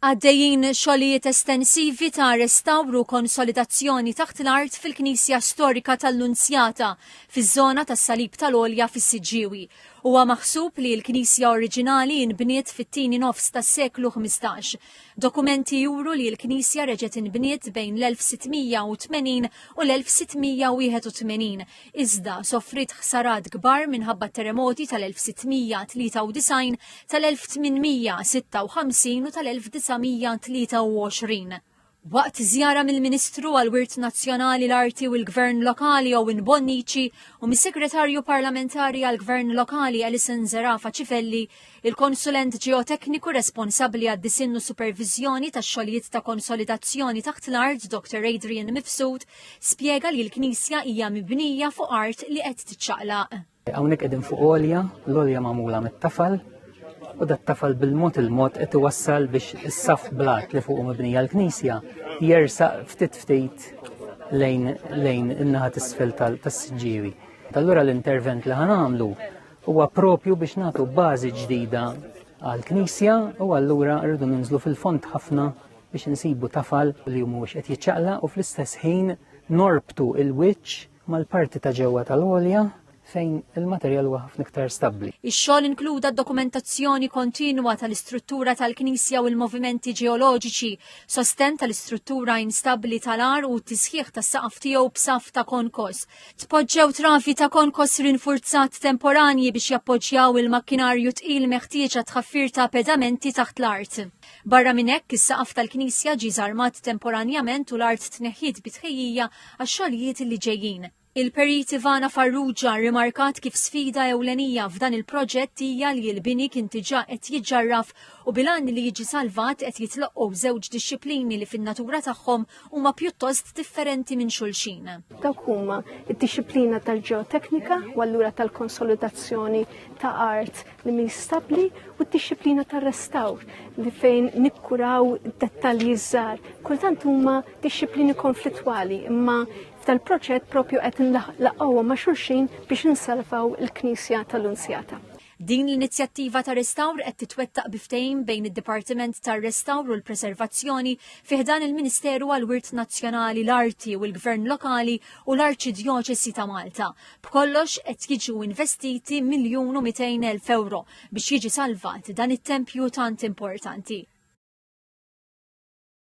Għaddejjin xogħlijiet estensivi ta' restawru u konsolidazzjoni taħt l-art fil-Knisja Storika tal-Nunzjata fiż-żona tas-Salib tal-Għolja fis-Siġġiewi. Huwa maħsub li l-Knisja oriġinali inbniet fit-tieni nofs tas-seklu 15. Dokumenti juru li l-Knisja reġgħet inbniet bejn l-1680 u l-1681, iżda soffrit ħsarat kbar minħabba terremoti tal-1693, tal-1856 u tal-1923. Waqt żjara mill-Ministru għall-Wirt Nazzjonali l-Arti u l-Gvern Lokali Owen Bonnici u mis-Segretarju Parlamentari għall-Gvern Lokali Alison Zerafa Cifelli, il-konsulent ġeotekniku responsabbli għad-disin u supervizjoni tax-xogħlijiet ta' konsolidazzjoni taħt l-art Dr. Adrian Mifsud spjega li l-Knisja hija mibnija fuq art li qed tiċċaqlaq. Hawnhekk qegħdin fuq għolja, l-għolja magħmula mit-tafal, u dat-tafal bil-mod qed iwassal biex is-saf blat li fuq mibnija l-Knisja jersaq ftit lejn in-naħa t'isfel tas-Siġġiewi. Allura l-intervent li ħanamlu huwa propju biex nagħtu bażi ġdida għall-Knisja u allura rridu ninżlu fil-fond ħafna biex insibu tafal li mhuwiex qed jiċċaqlaq u fl-istess ħin norbtu il-wiċċ mal-parti ta' ġewwa tal-għolja fejn il-materjal huwa ħafna iktar stabbli. Ix-xogħol inkluda dokumentazzjoni kontinwa tal-istruttura tal-Knisja u l-movimenti ġeoloġiċi, sosten tal-istruttura instabbli tal-ar u t-tisħiħ tas-saqaf tiegħu b'saf ta' konkos. Tpoġġew trafi ta' konkos rinforzat temporanji biex jappoġġjaw il-makkinarju tqil meħtieġa tħaffir ta' pedamenti taħt l-art. Barra minn hekk is-saqaf tal-Knisja ġie żarmat temporanjament u l-art tneħħiet bitħejjija għax-xogħlijiet li ġejjin. Il-perit Ivana Farrugia rimarkat kif sfida ewlenija f'dan il-proġett hija li l-bini kien diġà qed jiġġarraf u bilan li jiġi salvat qed jitloqqgħu żewġ dixxilpini li fin-natura tagħhom huma pjuttost differenti minn xulxin. Dawk huma d-dixxilpina tal-ġeoteknika u allura tal-konsolidazzjoni ta' art li mhi stabbli u d-dixxilpina tar-restawr li fejn nikkuraw dettalji żgħar. Kultant huma dixxilpini konflittwali imma tal-proġett propju qed nlaqgħu ma' xulxin biex insalvaw il-Knisja tal-Nunzjata. Din l-inizjattiva ta' restawr qed titwettaq biftehim bejn id-Dipartiment tar-Restawr u l-Preservazzjoni fih dan il-Ministeru għall-Wirt Nazzjonali l-Arti u l-Gvern Lokali u l-Arċidjoċesi ta' Malta. B'kollox qed jiġu investiti €1,200,000 biex jiġi salvat dan it-tempju tant importanti.